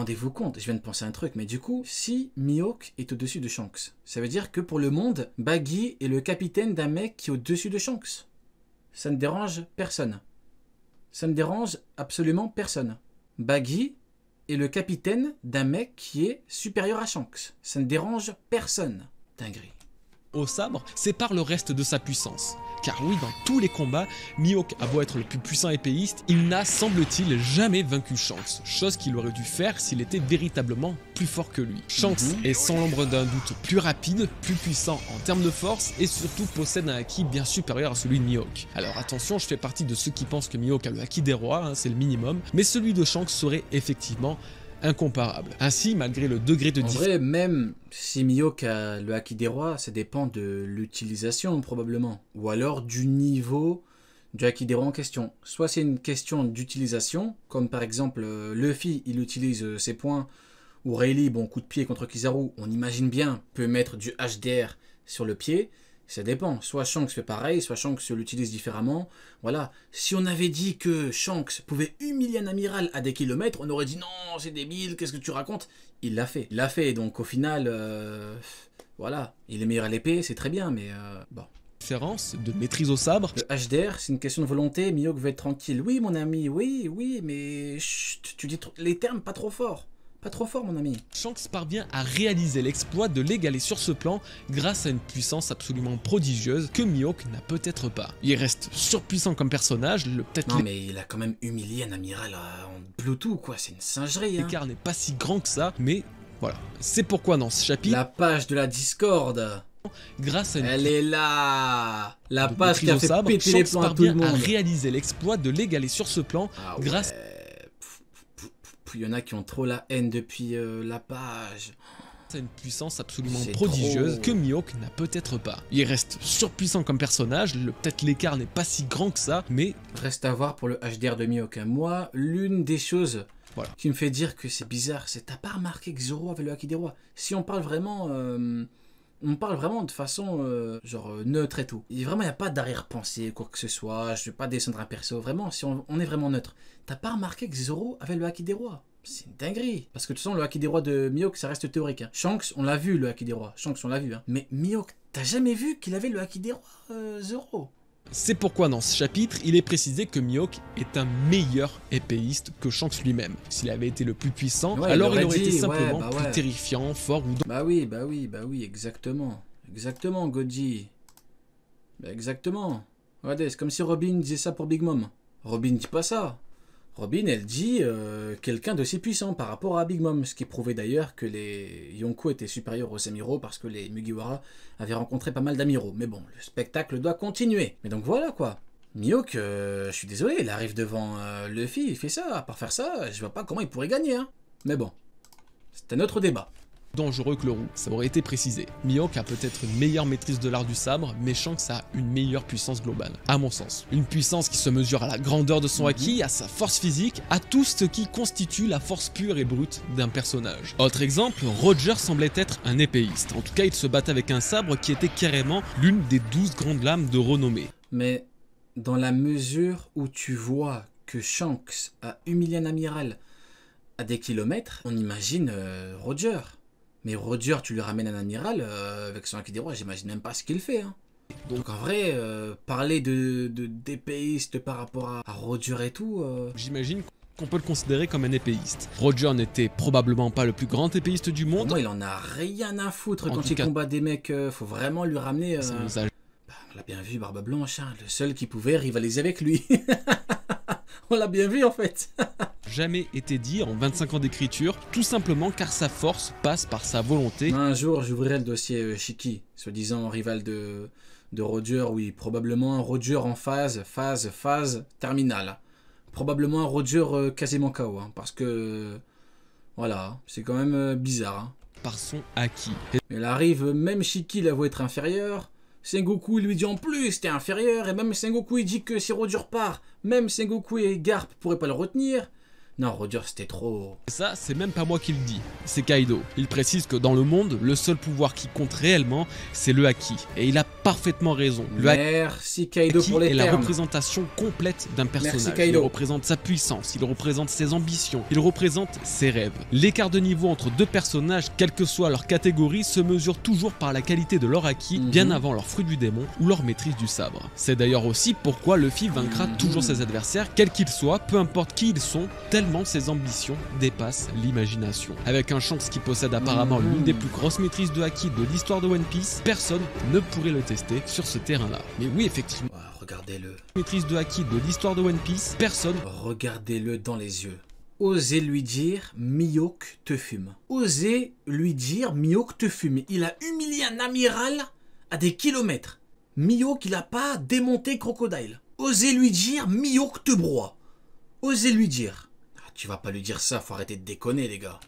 rendez-vous compte, je viens de penser à un truc, mais du coup, si Mihawk est au-dessus de Shanks, ça veut dire que pour le monde, Baggy est le capitaine d'un mec qui est au-dessus de Shanks. Ça ne dérange personne. Ça ne dérange absolument personne. Baggy est le capitaine d'un mec qui est supérieur à Shanks. Ça ne dérange personne. Dinguerie. Au sabre sépare le reste de sa puissance. Car oui, dans tous les combats, Mihawk a beau être le plus puissant épéiste, il n'a, semble-t-il, jamais vaincu Shanks, chose qu'il aurait dû faire s'il était véritablement plus fort que lui. Shanks est sans l'ombre d'un doute plus rapide, plus puissant en termes de force et surtout possède un haki bien supérieur à celui de Mihawk. Alors attention, je fais partie de ceux qui pensent que Mihawk a le haki des rois, hein, c'est le minimum, mais celui de Shanks serait effectivement incomparable. Ainsi, malgré le degré de difficulté... En vrai, même si Mihawk a le haki des rois, ça dépend de l'utilisation probablement. Ou alors du niveau du haki des rois en question. Soit c'est une question d'utilisation, comme par exemple Luffy, il utilise ses points, ou Rayleigh, bon coup de pied contre Kizaru, on imagine bien, peut mettre du HDR sur le pied. Ça dépend, soit Shanks fait pareil, soit Shanks l'utilise différemment. Voilà, si on avait dit que Shanks pouvait humilier un amiral à des kilomètres, on aurait dit non, c'est débile, qu'est-ce que tu racontes? Il l'a fait. Il l'a fait, donc au final, voilà, il est meilleur à l'épée, c'est très bien, mais bon. Différence de maîtrise au sabre. Le HDR, c'est une question de volonté, Mihawk veut être tranquille. Oui, mon ami, oui, mais chut, tu dis les termes pas trop forts. Pas trop fort, mon ami. Shanks parvient à réaliser l'exploit de l'égaler sur ce plan grâce à une puissance absolument prodigieuse que Mihawk n'a peut-être pas. Il reste surpuissant comme personnage, Non mais il a quand même humilié un amiral en Bluetooth, quoi, c'est une singerie. Hein. L'écart n'est pas si grand que ça, mais voilà. C'est pourquoi dans ce chapitre... La page de la Discord. Grâce à une... Elle est là. La page qui a fait péter les plombs à tout le monde. À réaliser l'exploit de l'égaler sur ce plan grâce... Il y en a qui ont trop la haine depuis la page. C'est une puissance absolument prodigieuse que Mihawk n'a peut-être pas. Il reste surpuissant comme personnage, peut-être l'écart n'est pas si grand que ça, mais... Reste à voir pour le HDR de Mihawk. Moi, l'une des choses qui me fait dire que c'est bizarre, c'est t'as pas remarqué que Zoro avait le haki des rois. Si on parle vraiment... on parle vraiment de façon genre neutre et tout. Il n'y a pas d'arrière-pensée, quoi que ce soit. Je ne vais pas descendre un perso. Vraiment, si on est vraiment neutre. T'as pas remarqué que Zoro avait le haki des rois? C'est une dinguerie. Parce que de toute façon, le haki des rois de Mihawk, ça reste théorique. Hein. Shanks, on l'a vu, le haki des rois. Shanks, on l'a vu. Hein. Mais Mihawk, t'as jamais vu qu'il avait le haki des rois, Zoro? C'est pourquoi dans ce chapitre, il est précisé que Mihawk est un meilleur épéiste que Shanks lui-même. S'il avait été le plus puissant, alors il aurait été simplement plus terrifiant, fort ou... Bah oui, exactement. Exactement, Goji. Bah exactement. Regardez, c'est comme si Robin disait ça pour Big Mom. Robin dit pas ça. Robin, elle dit quelqu'un d'aussi puissant par rapport à Big Mom, ce qui prouvait d'ailleurs que les Yonko étaient supérieurs aux amiraux parce que les Mugiwara avaient rencontré pas mal d'amiraux. Mais bon, le spectacle doit continuer. Mais donc voilà quoi. Mihawk, je suis désolé, il arrive devant Luffy, il fait ça. À part faire ça, je vois pas comment il pourrait gagner. Hein. Mais bon, c'est un autre débat. Dangereux que le roux, ça aurait été précisé. Mihawk a peut-être une meilleure maîtrise de l'art du sabre, mais Shanks a une meilleure puissance globale, à mon sens. Une puissance qui se mesure à la grandeur de son haki, à sa force physique, à tout ce qui constitue la force pure et brute d'un personnage. Autre exemple, Roger semblait être un épéiste. En tout cas, il se battait avec un sabre qui était carrément l'une des 12 grandes lames de renommée. Mais dans la mesure où tu vois que Shanks a humilié un amiral à des kilomètres, on imagine Roger. Mais Roger, tu lui ramènes un amiral avec son haki des rois, j'imagine même pas ce qu'il fait. Hein. Donc en vrai, parler d'épéiste par rapport à Roger et tout... J'imagine qu'on peut le considérer comme un épéiste. Roger n'était probablement pas le plus grand épéiste du monde. Moi, il en a rien à foutre quand il combat des mecs. Faut vraiment lui ramener... on l'a bien vu, Barbe Blanche, hein, le seul qui pouvait rivaliser avec lui. On l'a bien vu en fait. Jamais été dit en 25 ans d'écriture, tout simplement car sa force passe par sa volonté. Un jour, j'ouvrirai le dossier Shiki, soi-disant rival de Roger, oui, probablement un Roger en phase terminale. Probablement un Roger quasiment KO, hein, parce que, voilà, c'est quand même bizarre. Hein. Par son haki. Il arrive, même Shiki l'avoue être inférieur. Sengoku lui dit en plus t'es inférieur, et même Sengoku il dit que si Roger part, même Sengoku et Garp pourraient pas le retenir. Non, Roger, c'était trop... Ça, c'est même pas moi qui le dis, c'est Kaido. Il précise que dans le monde, le seul pouvoir qui compte réellement, c'est le haki. Et il a parfaitement raison. Le Merci Kaido haki pour les est la termes. représentation complète d'un personnage. Merci, Kaido. Il représente sa puissance, il représente ses ambitions, il représente ses rêves. L'écart de niveau entre deux personnages, quelle que soit leur catégorie, se mesure toujours par la qualité de leur haki, bien avant leur fruit du démon ou leur maîtrise du sabre. C'est d'ailleurs aussi pourquoi Luffy vaincra toujours ses adversaires, quels qu'ils soient, peu importe qui ils sont, tellement ses ambitions dépassent l'imagination. Avec un Shanks qui possède apparemment l'une des plus grosses maîtrises de haki de l'histoire de One Piece, personne ne pourrait le tester sur ce terrain-là. Mais oui, effectivement, Regardez-le. maîtrise de haki de l'histoire de One Piece, personne. Regardez-le dans les yeux. Osez lui dire Mihawk te fume. Osez lui dire Mihawk te fume. Il a humilié un amiral à des kilomètres. Mihawk, il a pas démonté Crocodile. Osez lui dire Mihawk te broie. Osez lui dire. Ah, tu vas pas lui dire ça, faut arrêter de déconner les gars.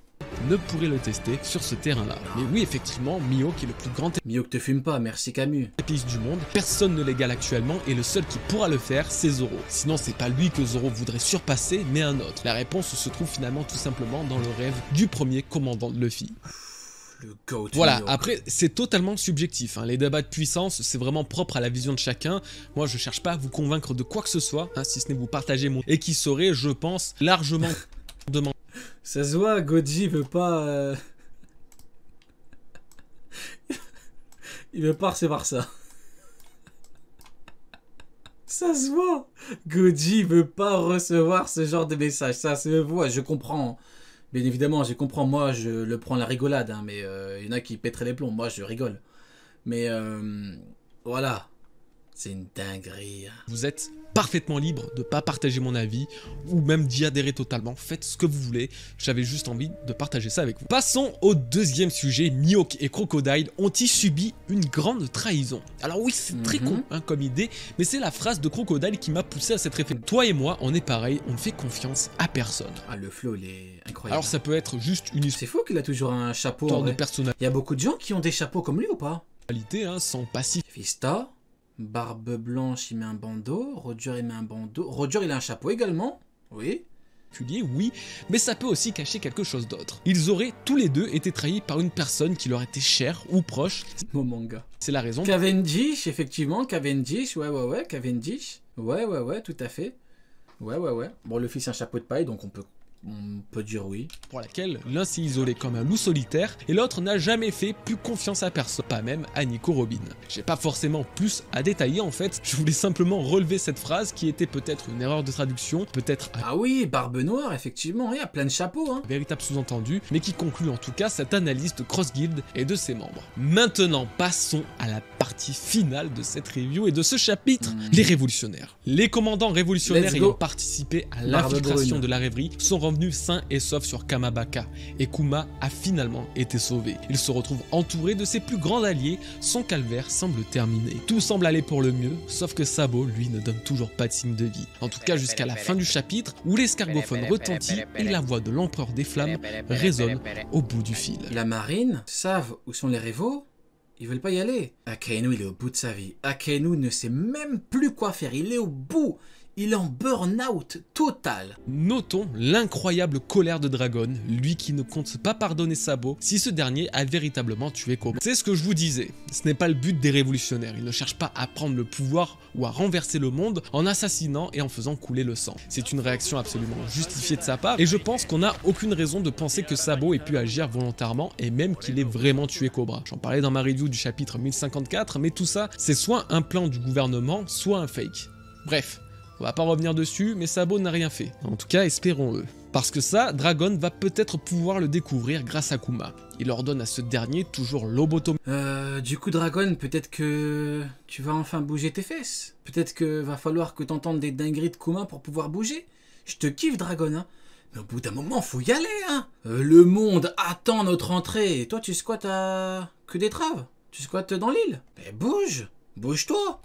Ne pourrait le tester sur ce terrain-là. Mais oui, effectivement, Mihawk est le plus grand Mihawk te fume pas, merci Camus. épice du monde. Personne ne l'égale actuellement et le seul qui pourra le faire, c'est Zoro. Sinon, c'est pas lui que Zoro voudrait surpasser, mais un autre. La réponse se trouve finalement tout simplement dans le rêve du premier commandant de Luffy. Le GOAT Voilà, Mihawk. après c'est totalement subjectif, hein. Les débats de puissance c'est vraiment propre à la vision de chacun. Moi je cherche pas à vous convaincre de quoi que ce soit, hein, si ce n'est vous partager mon... Et qui saurait, je pense, largement demander. Ça se voit, Goji veut pas... Il veut pas recevoir ça. Ça se voit. Goji veut pas recevoir ce genre de message. Ça se voit, je comprends. Bien évidemment, je comprends. Moi, je le prends la rigolade. Hein, mais il y en a qui pèteraient les plombs. Moi, je rigole. Mais voilà. C'est une dinguerie. Vous êtes parfaitement libre de pas partager mon avis ou même d'y adhérer totalement. Faites ce que vous voulez. J'avais juste envie de partager ça avec vous. Passons au deuxième sujet. Mihawk et Crocodile ont-ils subi une grande trahison? Alors oui, c'est très con hein, comme idée, mais c'est la phrase de Crocodile qui m'a poussé à cette réflexion. Toi et moi, on est pareil, on ne fait confiance à personne. Ah, le flow, il est incroyable. Alors ça peut être juste une C'est fou qu'il a toujours un chapeau. histoire En de vrai. personnalité, Il y a beaucoup de gens qui ont des chapeaux comme lui ou pas? hein, sans passif. Fista, barbe blanche, il met un bandeau. Roger, il met un bandeau. Roger, il a un chapeau également. Oui. Oui, mais ça peut aussi cacher quelque chose d'autre. Ils auraient tous les deux été trahis par une personne qui leur était chère ou proche. Mon manga. C'est la raison Cavendish, effectivement. Cavendish, ouais. Cavendish. Ouais, tout à fait. Ouais. Bon, le fils a un chapeau de paille, donc on peut dire oui. pour laquelle l'un s'est isolé comme un loup solitaire et l'autre n'a jamais fait plus confiance à personne, pas même à Nico Robin. J'ai pas forcément plus à détailler en fait, je voulais simplement relever cette phrase qui était peut-être une erreur de traduction, peut-être un Ah oui, barbe noire, effectivement. Il y a plein de chapeaux, hein. véritable sous-entendu, mais qui conclut en tout cas cette analyse de Cross Guild et de ses membres. Maintenant, passons à la partie finale de cette review et de ce chapitre, les révolutionnaires. Les commandants révolutionnaires Let's go. ayant participé à Barbe l'infiltration brune. de la rêverie sont revenus sains et saufs sur Kamabaka, et Kuma a finalement été sauvé. Il se retrouve entouré de ses plus grands alliés, son calvaire semble terminé. Tout semble aller pour le mieux, sauf que Sabo, lui, ne donne toujours pas de signe de vie. En tout cas jusqu'à la fin du chapitre, où l'escargophone retentit et la voix de l'empereur des flammes résonne au bout du fil. La marine savent où sont les révos. Ils veulent pas y aller. Akainu, il est au bout de sa vie. Akainu ne sait même plus quoi faire. Il est au bout. Il est en burn-out total. Notons l'incroyable colère de Dragon, lui qui ne compte pas pardonner Sabo si ce dernier a véritablement tué Koba. C'est ce que je vous disais, ce n'est pas le but des révolutionnaires, ils ne cherchent pas à prendre le pouvoir ou à renverser le monde en assassinant et en faisant couler le sang. C'est une réaction absolument justifiée de sa part et je pense qu'on n'a aucune raison de penser que Sabo ait pu agir volontairement et même qu'il ait vraiment tué Cobra. J'en parlais dans ma review du chapitre 1054, mais tout ça c'est soit un plan du gouvernement, soit un fake. Bref. On va pas revenir dessus, mais Sabo n'a rien fait. En tout cas, espérons-le. Parce que ça, Dragon va peut-être pouvoir le découvrir grâce à Kuma. Il ordonne à ce dernier, toujours lobotomie. Du coup, Dragon, peut-être que tu vas enfin bouger tes fesses. Peut-être que va falloir que t'entendes des dingueries de Kuma pour pouvoir bouger. Je te kiffe, Dragon, hein. Mais au bout d'un moment, faut y aller, hein. Le monde attend notre entrée. Et toi, tu squattes à... que des traves. Tu squattes dans l'île. Mais bouge. Bouge-toi.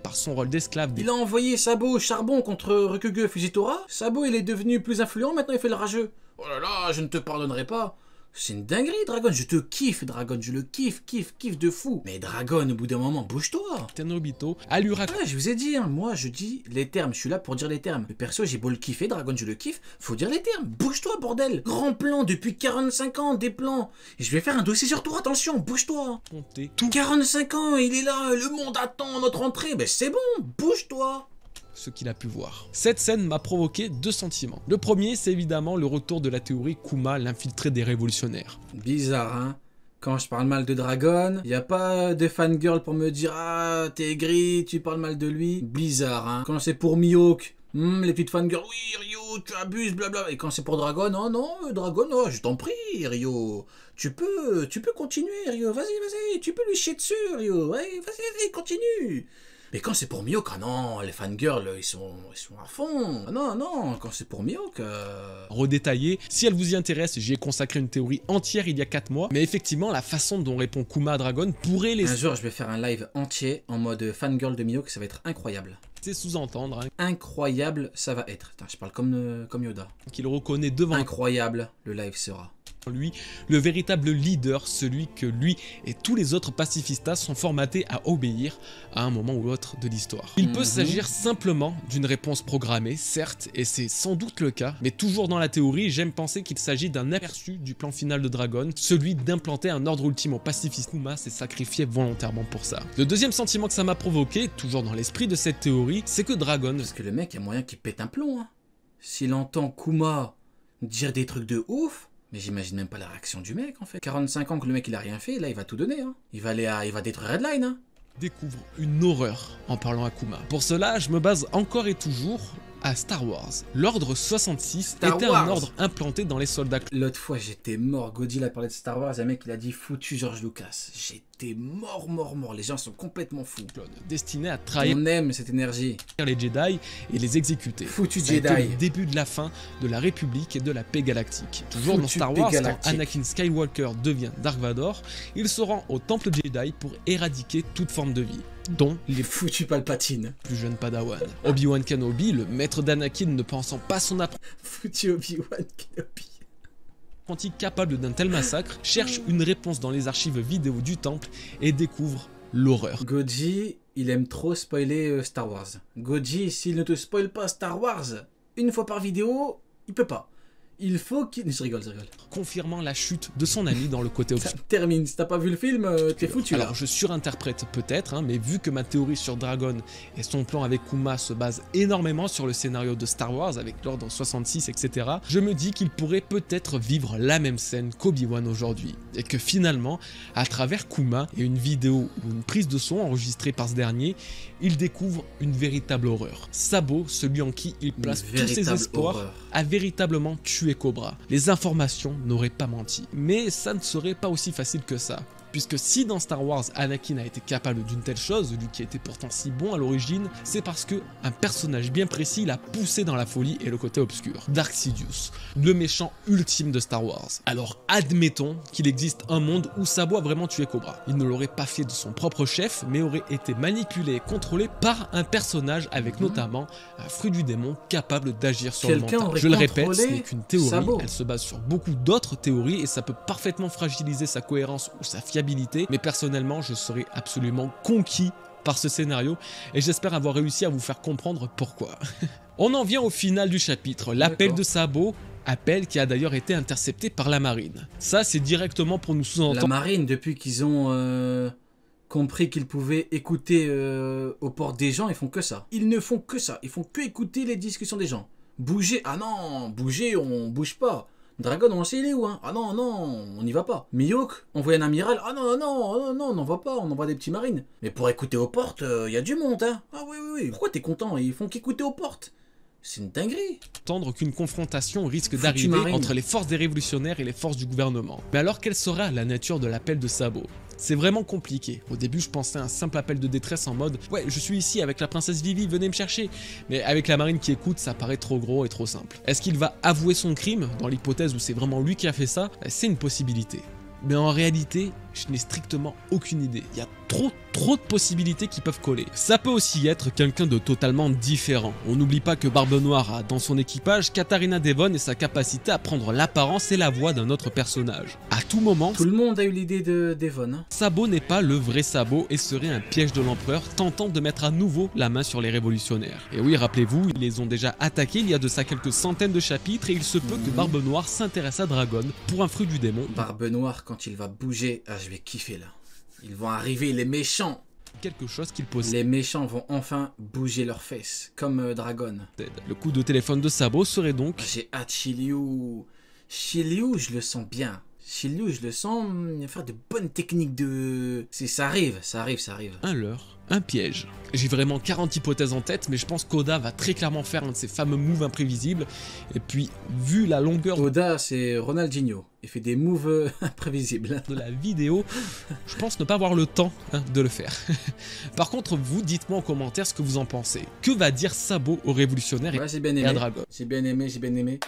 Par son rôle d'esclave. Il a envoyé Sabo au charbon contre Ryukuge Fujitora. Sabo, il est devenu plus influent, maintenant il fait le rageux. Oh là là, je ne te pardonnerai pas. C'est une dinguerie, Dragon. Je te kiffe, Dragon. Je le kiffe de fou. Mais Dragon, au bout d'un moment, bouge-toi. Tenryubito à lui raconter. Ouais, je vous ai dit, hein, moi, je dis les termes. Je suis là pour dire les termes. Le perso, j'ai beau le kiffer, Dragon, je le kiffe. Faut dire les termes. Bouge-toi, bordel. Grand plan depuis 45 ans, des plans. Et je vais faire un dossier sur toi, attention, bouge-toi. Tout 45 ans, il est là, le monde attend notre entrée. Ben c'est bon, bouge-toi. ce qu'il a pu voir. Cette scène m'a provoqué deux sentiments. Le premier, c'est évidemment le retour de la théorie Kuma, l'infiltré des révolutionnaires. Bizarre, hein. Quand je parle mal de Dragon, y a pas de fangirl pour me dire « Ah, t'es gris, tu parles mal de lui ». Bizarre, hein. Quand c'est pour Mihawk, les petites fangirls « Oui, Ryo, tu abuses, blabla ». Et quand c'est pour Dragon, « Oh non, Dragon, oh, je t'en prie, Ryo. Tu peux continuer, Ryo. Vas-y, tu peux lui chier dessus, Ryo. Ouais, vas-y, continue ». Mais quand c'est pour Mihawk, ah non, les fangirls, ils sont à fond. Ah non, quand c'est pour Mihawk... Redétaillé, si elle vous y intéresse, j'y ai consacré une théorie entière il y a 4 mois, mais effectivement, la façon dont répond Kuma à Dragon pourrait laisser... Un jour, je vais faire un live entier en mode fangirl de Mihawk, ça va être incroyable. C'est sous-entendre Incroyable, ça va être. Attends, je parle comme Yoda. Qu'il reconnaît devant incroyable, le live sera. Lui, le véritable leader, celui que lui et tous les autres pacifistas sont formatés à obéir à un moment ou l'autre de l'histoire. Il peut s'agir simplement d'une réponse programmée, certes, et c'est sans doute le cas, mais toujours dans la théorie, j'aime penser qu'il s'agit d'un aperçu du plan final de Dragon, celui d'implanter un ordre ultime aux pacifistes. Kuma s'est sacrifié volontairement pour ça. Le deuxième sentiment que ça m'a provoqué, toujours dans l'esprit de cette théorie, c'est que Dragon... Parce que le mec, il y a moyen qu'il pète un plomb, hein. S'il entend Kuma dire des trucs de ouf... Mais j'imagine même pas la réaction du mec en fait. 45 ans que le mec il a rien fait, là il va tout donner. Hein. Il va détruire Redline. Hein. Découvre une horreur en parlant à Kuma. Pour cela, je me base encore et toujours à Star Wars. L'ordre 66 était un ordre implanté dans les soldats. L'autre fois j'étais mort, Godzilla parlait de Star Wars, un mec il a dit foutu George Lucas. J'étais mort. Les gens sont complètement fous. Destiné à trahir. On aime cette énergie. Les Jedi et les exécuter. Foutu Jedi. Jedi. Le début de la fin de la République et de la paix galactique. Toujours dans Star Wars, quand Anakin Skywalker devient Dark Vador, il se rend au temple Jedi pour éradiquer toute forme de vie, dont les foutus Palpatine. Plus jeune Padawan. Obi-Wan Kenobi, le maître d'Anakin ne pensant pas son apprenti. Foutu Obi-Wan Kenobi. Capable d'un tel massacre, cherche une réponse dans les archives vidéo du temple et découvre l'horreur. Goji, il aime trop spoiler Star Wars. Goji, s'il ne te spoil pas Star Wars une fois par vidéo, il peut pas. Il faut qu'il... Je rigole. Confirmant la chute de son ami dans le côté obscur. Ça termine, si t'as pas vu le film, t'es foutu. Alors je surinterprète peut-être, mais vu que ma théorie sur Dragon et son plan avec Kuma se base énormément sur le scénario de Star Wars avec l'ordre 66, etc., je me dis qu'il pourrait peut-être vivre la même scène qu'Obi-Wan aujourd'hui. Et que finalement, à travers Kuma et une vidéo ou une prise de son enregistrée par ce dernier, il découvre une véritable horreur. Sabo, celui en qui il place tous ses espoirs, a véritablement tué Cobra. Les informations n'auraient pas menti. Mais ça ne serait pas aussi facile que ça. Puisque si dans Star Wars, Anakin a été capable d'une telle chose, lui qui était pourtant si bon à l'origine, c'est parce que un personnage bien précis l'a poussé dans la folie et le côté obscur. Dark Sidious, le méchant ultime de Star Wars. Alors admettons qu'il existe un monde où Sabo a vraiment tué Cobra. Il ne l'aurait pas fait de son propre chef, mais aurait été manipulé et contrôlé par un personnage avec notamment un fruit du démon capable d'agir sur le mental. Je le répète, ce n'est qu'une théorie, Sabo. Elle se base sur beaucoup d'autres théories et ça peut parfaitement fragiliser sa cohérence ou sa fiabilité. Mais personnellement, je serais absolument conquis par ce scénario et j'espère avoir réussi à vous faire comprendre pourquoi. On en vient au final du chapitre, l'appel de Sabo, appel qui a d'ailleurs été intercepté par la marine. Ça, c'est directement pour nous sous-entendre. La marine, depuis qu'ils ont compris qu'ils pouvaient écouter aux portes des gens, ils font que ça. Ils ne font que ça, ils font que écouter les discussions des gens. Bouger, ah non, bouger, on bouge pas. Dragon, on sait il est où, hein. Ah non, on n'y va pas. Mihawk, envoie un amiral. Ah non, on n'en va pas, on envoie des petits marines. Mais pour écouter aux portes, y a du monde, hein. Ah oui. Pourquoi t'es content? Ils font qu'écouter aux portes. C'est une dinguerie. Entendre qu'une confrontation risque d'arriver entre les forces des révolutionnaires et les forces du gouvernement. Mais alors, quelle sera la nature de l'appel de Sabo? C'est vraiment compliqué. Au début, je pensais à un simple appel de détresse en mode « Ouais, je suis ici avec la princesse Vivi, venez me chercher ». Mais avec la marine qui écoute, ça paraît trop gros et trop simple. Est-ce qu'il va avouer son crime? Dans l'hypothèse où c'est vraiment lui qui a fait ça, c'est une possibilité. Mais en réalité, Je n'ai strictement aucune idée. Il y a trop de possibilités qui peuvent coller. Ça peut aussi être quelqu'un de totalement différent. On n'oublie pas que Barbe Noire a dans son équipage Katarina Devon et sa capacité à prendre l'apparence et la voix d'un autre personnage. À tout moment, tout le monde a eu l'idée de Devon. Hein. Sabot n'est pas le vrai Sabot et serait un piège de l'empereur tentant de mettre à nouveau la main sur les révolutionnaires. Et oui, rappelez-vous, ils les ont déjà attaqués il y a de ça quelques centaines de chapitres et il se peut que Barbe Noire s'intéresse à Dragon pour un fruit du démon. Barbe Noire, quand il va bouger, ah, je vais kiffer là. Ils vont arriver, les méchants. Quelque chose qu'il possède. Les méchants vont enfin bouger leurs fesses, comme Dragon. Le coup de téléphone de Sabot serait donc... J'ai hâte, Shiryu. Shiryu, je le sens bien. Shiryu, je le sens faire de bonnes techniques de... Ça arrive. Un leurre, un piège. J'ai vraiment 40 hypothèses en tête, mais je pense qu'Oda va très clairement faire un de ces fameux moves imprévisibles. Et puis, vu la longueur... Oda, c'est Ronaldinho. Il fait des moves imprévisibles. De la vidéo, je pense ne pas avoir le temps de le faire. Par contre, vous, dites-moi en commentaire ce que vous en pensez. Que va dire Sabot aux révolutionnaires ouais, j'ai bien aimé. Et à Dragon? J'ai bien aimé.